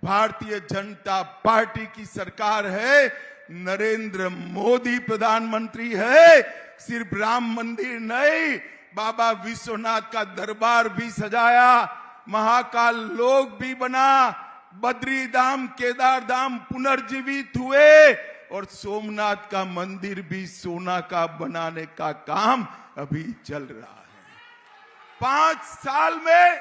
Bharatiya Janata party की सरकार है, नरेंद्र मोदी प्रधानमंत्री है। सिर्फ राम मंदिर नहीं, बाबा विश्वनाथ का दरबार भी सजाया, महाकाल लोक भी बना, बद्री धाम केदार धाम पुनर्जीवित हुए और सोमनाथ का मंदिर भी सोना का बनाने का काम अभी चल रहा है। 5 साल में,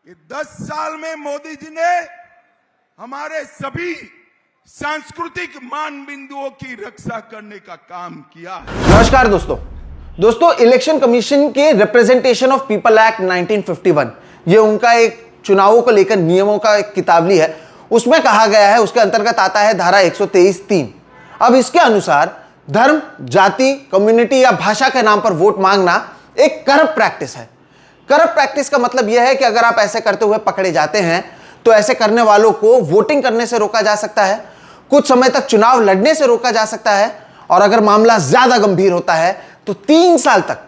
ये 10 साल में मोदी जी ने हमारे सभी सांस्कृतिक मान बिंदुओं की रक्षा करने का काम किया है। नमस्कार दोस्तों, इलेक्शन कमीशन के रिप्रेजेंटेशन ऑफ पीपल एक्ट 1951, ये उनका एक चुनावों को लेकर नियमों का एक किताबली है। उसमें कहा गया है, उसके अंतर्गत आता है धारा 123(3). अब इसके अनुसार धर्म, जाति, कम्युनिटी या भाषा के नाम पर वोट मांगना एक करप्ट प्रैक्टिस है। करप्ट प्रैक्टिस का मतलब यह है कि अगर आप ऐसे करते हुए पकड़े जाते हैं तो ऐसे करने वालों को वोटिंग करने से रोका जा सकता है, कुछ समय तक चुनाव लड़ने से रोका जा सकता है, और अगर मामला ज्यादा गंभीर होता है तो 3 साल तक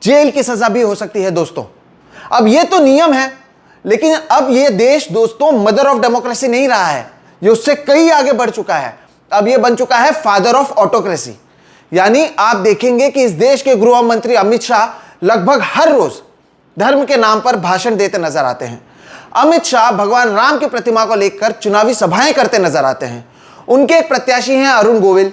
जेल की सजा भी हो सकती है दोस्तों। अब ये तो नियम है, लेकिन अब ये देश दोस्तों मदर ऑफ डेमोक्रेसी नहीं रहा है, ये उससे कई आगे बढ़ चुका है। अब ये बन चुका है फादर ऑफ ऑटोक्रेसी। यानी आप देखेंगे कि इस देश के गृह मंत्री अमित शाह लगभग हर रोज धर्म के नाम पर भाषण देते नजर आते हैं। अमित शाह भगवान राम की प्रतिमा को लेकर चुनावी सभाएं करते नजर आते हैं। उनके एक प्रत्याशी हैं अरुण गोविल,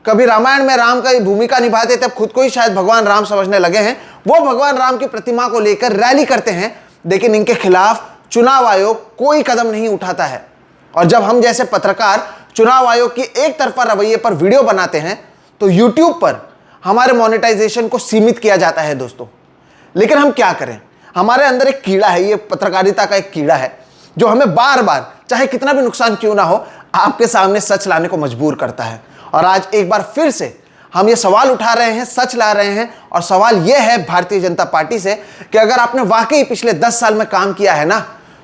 कभी रामायण में राम का भूमिका निभाते तब खुद को ही शायद भगवान राम समझने लगे हैं। वो भगवान राम की प्रतिमा को लेकर रैली करते हैं, लेकिन इनके खिलाफ चुनाव आयोग कोई कदम नहीं उठाता है। और जब हम जैसे पत्रकार चुनाव आयोग की एक तरफा रवैये पर वीडियो बनाते हैं तो यूट्यूब पर हमारे मोनेटाइजेशन को सीमित किया जाता है दोस्तों। लेकिन हम क्या करें, हमारे अंदर एक कीड़ा है, ये पत्रकारिता का एक कीड़ा है जो हमें बार बार चाहे कितना भी नुकसान क्यों ना हो आपके सामने सच लाने को मजबूर करता है। और आज एक बार फिर से हम ये सवाल उठा रहे हैं, सच ला रहे हैं, और सवाल यह है भारतीय जनता पार्टी से कि अगर आपने वाकई पिछले 10 साल में काम किया है ना,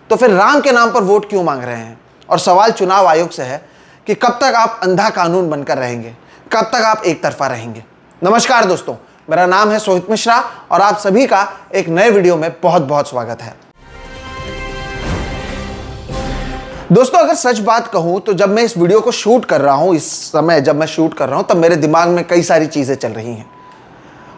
तो फिर राम के नाम पर वोट क्यों मांग रहे हैं। और सवाल चुनाव आयोग से है कि कब तक आप अंधा कानून बनकर रहेंगे, कब तक आप एक तरफा रहेंगे। नमस्कार दोस्तों, मेरा नाम है सोहित मिश्रा और आप सभी का एक नए वीडियो में बहुत बहुत स्वागत है। दोस्तों अगर सच बात कहूं तो जब मैं इस वीडियो को शूट कर रहा हूं, इस समय जब मैं शूट कर रहा हूं, तब मेरे दिमाग में कई सारी चीजें चल रही हैं।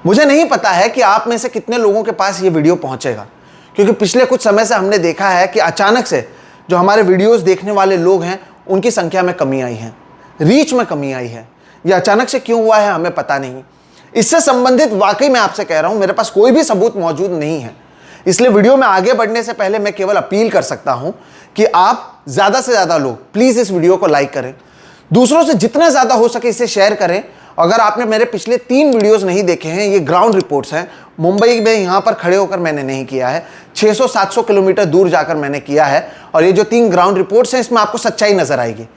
मुझे नहीं पता है कि आप में से कितने लोगों के पास ये वीडियो पहुंचेगा, क्योंकि पिछले कुछ समय से हमने देखा है कि अचानक से जो हमारे वीडियोस देखने वाले लोग हैं उनकी संख्या में कमी आई है, रीच में कमी आई है। यह अचानक से क्यों हुआ है हमें पता नहीं। इससे संबंधित वाकई मैं आपसे कह रहा हूं, मेरे पास कोई भी सबूत मौजूद नहीं है, इसलिए वीडियो में आगे बढ़ने से पहले मैं केवल अपील कर सकता हूं कि आप ज्यादा से ज्यादा लोग प्लीज इस वीडियो को लाइक करें, दूसरों से जितना ज्यादा हो सके इसे शेयर करें। अगर आपने मेरे पिछले 3 वीडियोस नहीं देखे हैं, ये ग्राउंड रिपोर्ट्स हैं, मुंबई में यहां पर खड़े होकर मैंने नहीं किया है, 600-700 किलोमीटर दूर जाकर मैंने किया है। और ये जो 3 ग्राउंड रिपोर्ट्स हैं इसमें आपको सच्चाई नजर आएगी,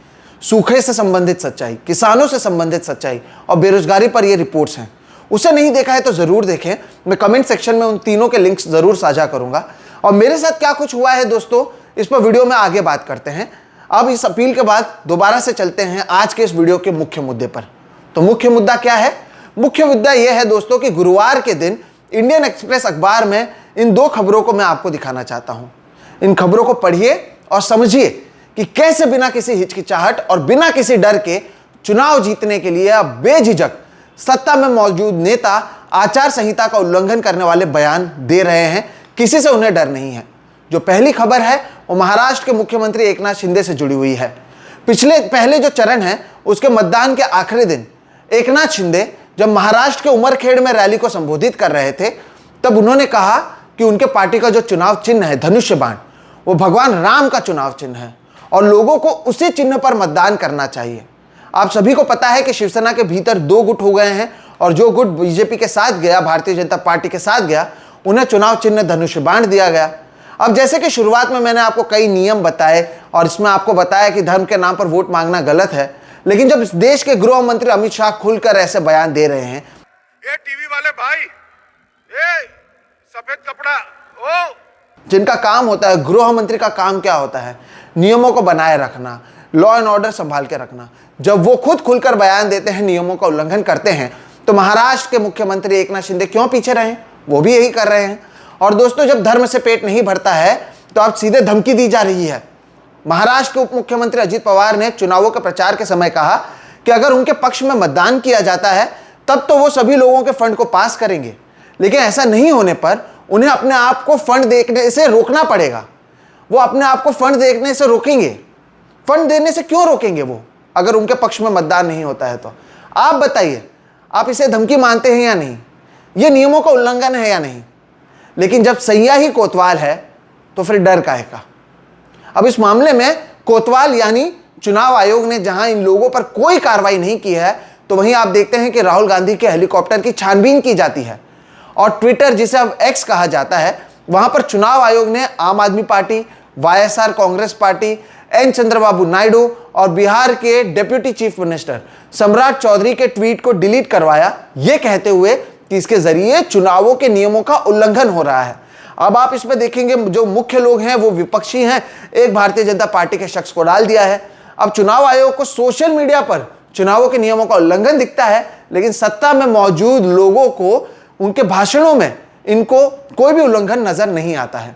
सूखे से संबंधित सच्चाई, किसानों से संबंधित सच्चाई और बेरोजगारी पर ये रिपोर्ट्स हैं। उसे नहीं देखा है तो जरूर देखें, मैं कमेंट सेक्शन में उन तीनों के लिंक्स जरूर साझा करूंगा। और मेरे साथ क्या कुछ हुआ है दोस्तों, इस पर वीडियो में आगे बात करते हैं। अब इस अपील के बाद दोबारा से चलते हैं आज के इस वीडियो के मुख्य मुद्दे पर। तो मुख्य मुद्दा क्या है? मुख्य मुद्दा यह है दोस्तों कि गुरुवार के दिन इंडियन एक्सप्रेस अखबार में इन 2 खबरों को मैं आपको दिखाना चाहता हूं। इन खबरों को पढ़िए और समझिए कि कैसे बिना किसी हिचकिचाहट और बिना किसी डर के चुनाव जीतने के लिए अब बेझिझक सत्ता में मौजूद नेता आचार संहिता का उल्लंघन करने वाले बयान दे रहे हैं, किसी से उन्हें डर नहीं है। जो पहली खबर है वो महाराष्ट्र के मुख्यमंत्री एकनाथ शिंदे से जुड़ी हुई है। पहले जो चरण है उसके मतदान के आखिरी दिन एकनाथ शिंदे जब महाराष्ट्र के उमरखेड़ में रैली को संबोधित कर रहे थे, तब उन्होंने कहा कि उनके पार्टी का जो चुनाव चिन्ह है धनुष्य बाण, वो भगवान राम का चुनाव चिन्ह है और लोगों को उसी चिन्ह पर मतदान करना चाहिए। आप सभी को पता है कि शिवसेना के भीतर 2 गुट हो गए हैं और जो गुट बीजेपी के साथ गया, भारतीय जनता पार्टी के साथ गया, उन्हें चुनाव चिन्ह धनुष्य बाण दिया गया। अब जैसे कि शुरुआत में मैंने आपको कई नियम बताए और इसमें आपको बताया कि धर्म के नाम पर वोट मांगना गलत है, लेकिन जब इस देश के गृह मंत्री अमित शाह खुलकर ऐसे बयान दे रहे हैं, ये टीवी वाले भाई, ये सफेद कपड़ा, ओ जिनका काम होता है, गृह मंत्री का काम क्या होता है, नियमों को बनाए रखना, लॉ एंड ऑर्डर संभाल के रखना, जब वो खुद खुलकर बयान देते हैं, नियमों का उल्लंघन करते हैं, तो महाराष्ट्र के मुख्यमंत्री एकनाथ शिंदे क्यों पीछे रहे? वो भी यही कर रहे हैं। और दोस्तों जब धर्म से पेट नहीं भरता है तो आप सीधे धमकी दी जा रही है, महाराष्ट्र के उप मुख्यमंत्री अजित पवार ने चुनावों के प्रचार के समय कहा कि अगर उनके पक्ष में मतदान किया जाता है तब तो वो सभी लोगों के फंड को पास करेंगे, लेकिन ऐसा नहीं होने पर उन्हें अपने आप को फंड देने से रोकना पड़ेगा। वो अपने आप को फंड देने से रोकेंगे। फंड देने से क्यों रोकेंगे वो, अगर उनके पक्ष में मतदान नहीं होता है तो? आप बताइए, आप इसे धमकी मानते हैं या नहीं? ये नियमों का उल्लंघन है या नहीं? लेकिन जब सैया ही कोतवाल है तो फिर डर काहे का? अब इस मामले में कोतवाल यानी चुनाव आयोग ने जहां इन लोगों पर कोई कार्रवाई नहीं की है, तो वहीं आप देखते हैं कि राहुल गांधी के हेलीकॉप्टर की छानबीन की जाती है। और ट्विटर, जिसे अब एक्स कहा जाता है, वहां पर चुनाव आयोग ने Aam Aadmi Party, YSR Congress Party, N Chandrababu Naidu और बिहार के डिप्टी चीफ मिनिस्टर सम्राट चौधरी के ट्वीट को डिलीट करवाया, यह कहते हुए कि इसके जरिए चुनावों के नियमों का उल्लंघन हो रहा है। अब आप इसमें देखेंगे जो मुख्य लोग हैं वो विपक्षी हैं, एक भारतीय जनता पार्टी के शख्स को डाल दिया है। अब चुनाव आयोग को सोशल मीडिया पर चुनावों के नियमों का उल्लंघन दिखता है, लेकिन सत्ता में मौजूद लोगों को उनके भाषणों में इनको कोई भी उल्लंघन नजर नहीं आता है।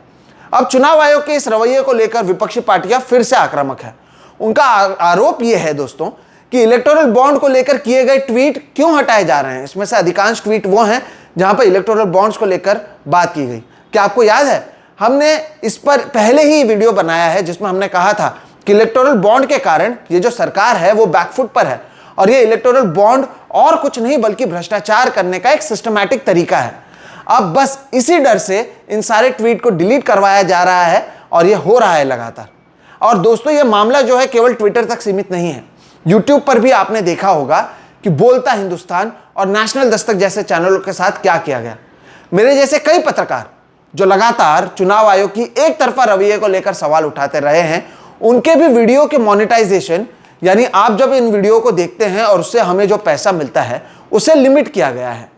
अब चुनाव आयोग के इस रवैये को लेकर विपक्षी पार्टियां फिर से आक्रामक है। उनका आरोप यह है दोस्तों कि इलेक्टोरल बॉन्ड को लेकर किए गए ट्वीट क्यों हटाए जा रहे हैं। इसमें से अधिकांश ट्वीट वो हैं जहां पर इलेक्टोरल बॉन्ड्स को लेकर बात की गई। क्या आपको याद है, हमने इस पर पहले ही वीडियो बनाया है जिसमें हमने कहा था कि इलेक्टोरल बॉन्ड के कारण ये जो सरकार है वो बैकफुट पर है, और ये इलेक्टोरल बॉन्ड और कुछ नहीं बल्कि भ्रष्टाचार करने का एक सिस्टमैटिक तरीका है। अब बस इसी डर से इन सारे ट्वीट को डिलीट करवाया जा रहा है और ये हो रहा है लगातार। और दोस्तों, ये मामला जो है केवल ट्विटर तक सीमित नहीं है। यूट्यूब पर भी आपने देखा होगा कि बोलता हिंदुस्तान और नेशनल दस्तक जैसे चैनलों के साथ क्या किया गया। मेरे जैसे कई पत्रकार जो लगातार चुनाव आयोग की एक तरफा रवैये को लेकर सवाल उठाते रहे हैं, उनके भी वीडियो के मोनेटाइजेशन, यानी आप जब इन वीडियो को देखते हैं और उससे हमें जो पैसा मिलता है उसे लिमिट किया गया है।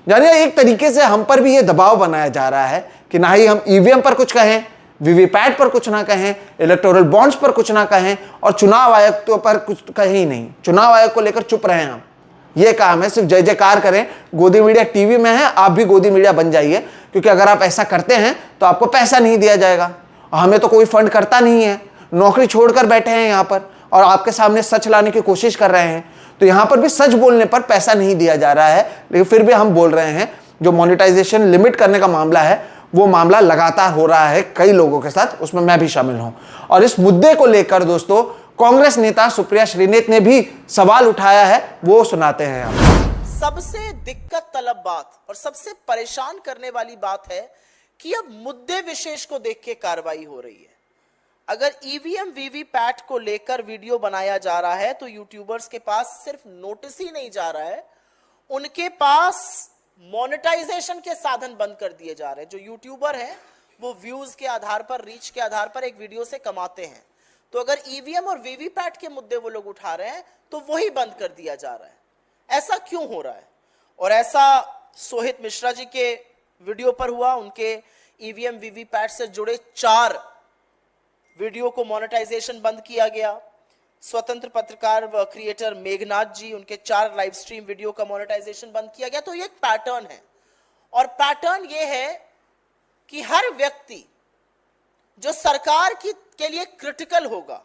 यानी एक तरीके से हम पर भी ये दबाव बनाया जा रहा है कि ना ही हम ईवीएम पर कुछ कहें, वीवीपैट पर कुछ ना कहें, इलेक्टोरल बॉन्ड्स पर कुछ ना कहें, और चुनाव आयोग पर कुछ कहें ही नहीं। चुनाव आयोग को लेकर चुप रहे हम, ये काम है, सिर्फ जय जयकार करें। गोदी मीडिया टीवी में है, आप भी गोदी मीडिया बन जाइए, क्योंकि अगर आप ऐसा करते हैं तो आपको पैसा नहीं दिया जाएगा। हमें तो कोई फंड करता नहीं है, नौकरी छोड़कर बैठे हैं यहाँ पर और आपके सामने सच लाने की कोशिश कर रहे हैं। तो यहाँ पर भी सच बोलने पर पैसा नहीं दिया जा रहा है, लेकिन फिर भी हम बोल रहे हैं। जो मोनेटाइजेशन लिमिट करने का मामला है वो मामला लगातार हो रहा है कई लोगों के साथ, उसमें मैं भी शामिल हूं। और इस मुद्दे को लेकर दोस्तों कांग्रेस नेता सुप्रिया श्रीनेत ने भी सवाल उठाया है, वो सुनाते हैं आप। सबसे दिक्कत तलब बात और सबसे परेशान करने वाली बात है कि अब मुद्दे विशेष को देख के कार्रवाई हो रही है। अगर ईवीएम वीवीपैट को लेकर वीडियो बनाया जा रहा है तो यूट्यूबर्स के पास सिर्फ नोटिस ही नहीं जा रहा है, उनके पास मोनेटाइजेशन के साधन बंद कर दिए जा रहे हैं। जो यूट्यूबर हैं वो व्यूज के आधार पर, रीच के आधार पर एक वीडियो से कमाते हैं। तो अगर ईवीएम और वीवीपैट के मुद्दे वो लोग उठा रहे हैं तो वही बंद कर दिया जा रहा है। ऐसा क्यों हो रहा है? और ऐसा सोहित मिश्रा जी के वीडियो पर हुआ। उनके ईवीएम वीवीपैट से जुड़े 4 वीडियो को मोनेटाइजेशन बंद किया गया। स्वतंत्र पत्रकार व क्रिएटर मेघनाथ जी, उनके 4 लाइव स्ट्रीम वीडियो का मोनेटाइजेशन बंद किया गया। तो ये एक पैटर्न है, और पैटर्न ये है कि हर व्यक्ति जो सरकार के लिए क्रिटिकल होगा,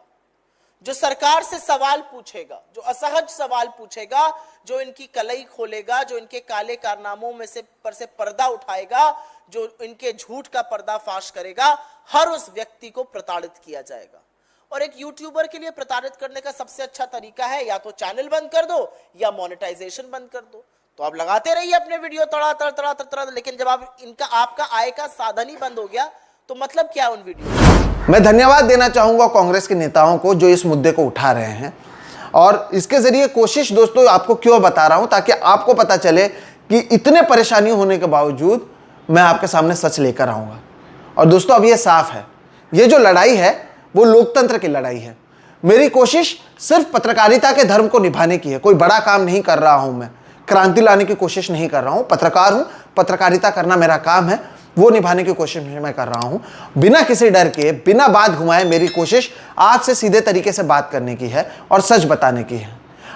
जो सरकार से सवाल पूछेगा, जो असहज सवाल पूछेगा, जो इनकी कलई खोलेगा, जो इनके काले कारनामों में से पर्दा उठाएगा, जो इनके झूठ का पर्दाफाश करेगा, हर उस व्यक्ति को प्रताड़ित किया जाएगा। और एक यूट्यूबर के लिए प्रताड़ित करने का सबसे अच्छा तरीका है या तो चैनल बंद कर दो या मोनेटाइजेशन बंद कर दो। तो आप लगाते रहिए अपने वीडियो तड़ा, लेकिन जब आपका आय का साधन ही बंद हो गया तो मतलब क्या उन वीडियो। मैं धन्यवाद देना चाहूंगा कांग्रेस के नेताओं को जो इस मुद्दे को उठा रहे हैं, और इसके जरिए कोशिश दोस्तों आपको क्यों बता रहा हूं, ताकि आपको पता चले कि इतने परेशानी होने के बावजूद मैं आपके सामने सच लेकर आऊंगा। और दोस्तों अब ये साफ है, ये जो लड़ाई है वो लोकतंत्र की लड़ाई है। मेरी कोशिश सिर्फ पत्रकारिता के धर्म को निभाने की है। कोई बड़ा काम नहीं कर रहा हूं, मैं क्रांति लाने की कोशिश नहीं कर रहा हूं। पत्रकार हूं, पत्रकारिता करना मेरा काम है, वो निभाने की कोशिश मैं कर रहा हूं। बिना किसी डर के, बिना बात घुमाए मेरी कोशिश आपसे सीधे तरीके से बात करने की है और सच बताने की है।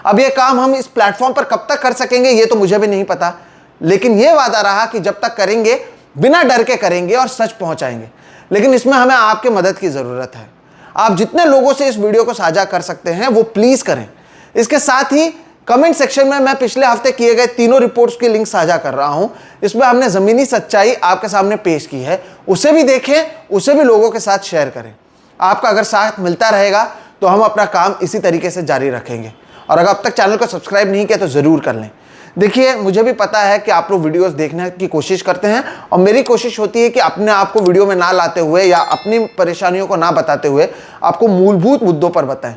अब ये काम हम इस प्लेटफॉर्म पर कब तक कर सकेंगे ये तो मुझे भी नहीं पता, लेकिन ये वादा रहा कि जब तक करेंगे बिना डर के करेंगे और सच पहुंचाएंगे। लेकिन इसमें हमें आपके मदद की ज़रूरत है। आप जितने लोगों से इस वीडियो को साझा कर सकते हैं वो प्लीज करें। इसके साथ ही कमेंट सेक्शन में मैं पिछले हफ्ते किए गए तीनों रिपोर्ट्स की लिंक साझा कर रहा हूं। इसमें हमने जमीनी सच्चाई आपके सामने पेश की है, उसे भी देखें, उसे भी लोगों के साथ शेयर करें। आपका अगर साथ मिलता रहेगा तो हम अपना काम इसी तरीके से जारी रखेंगे। और अगर अब तक चैनल को सब्सक्राइब नहीं किया तो ज़रूर कर लें। देखिए, मुझे भी पता है कि आप लोग वीडियोस देखने की कोशिश करते हैं और मेरी कोशिश होती है कि अपने आप को वीडियो में ना लाते हुए या अपनी परेशानियों को ना बताते हुए आपको मूलभूत मुद्दों पर बताएं।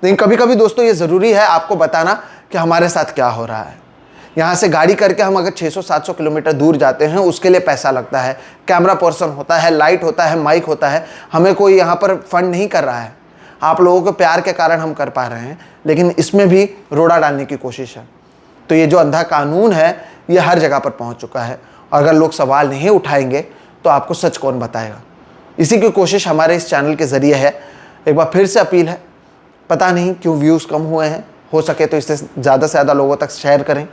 लेकिन कभी कभी दोस्तों ये ज़रूरी है आपको बताना कि हमारे साथ क्या हो रहा है। यहाँ से गाड़ी करके हम अगर 600-700 किलोमीटर दूर जाते हैं, उसके लिए पैसा लगता है, कैमरा पर्सन होता है, लाइट होता है, माइक होता है। हमें कोई यहाँ पर फंड नहीं कर रहा है, आप लोगों के प्यार के कारण हम कर पा रहे हैं, लेकिन इसमें भी रोड़ा डालने की कोशिश है। तो ये जो अंधा कानून है ये हर जगह पर पहुँच चुका है और अगर लोग सवाल नहीं उठाएंगे तो आपको सच कौन बताएगा। इसी की कोशिश हमारे इस चैनल के ज़रिए है। एक बार फिर से अपील है, पता नहीं क्यों व्यूज़ कम हुए हैं, हो सके तो इसे ज़्यादा से ज़्यादा लोगों तक शेयर करें।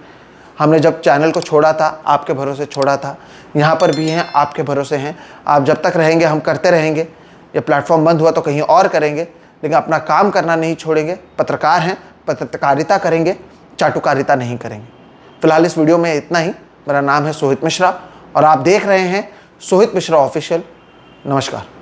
हमने जब चैनल को छोड़ा था आपके भरोसे छोड़ा था, यहाँ पर भी हैं आपके भरोसे हैं। आप जब तक रहेंगे हम करते रहेंगे। ये प्लेटफॉर्म बंद हुआ तो कहीं और करेंगे, लेकिन अपना काम करना नहीं छोड़ेंगे। पत्रकार हैं, पत्रकारिता करेंगे, चाटुकारिता नहीं करेंगे। फिलहाल इस वीडियो में इतना ही। मेरा नाम है सोहित मिश्रा और आप देख रहे हैं सोहित मिश्रा ऑफिशियल। नमस्कार।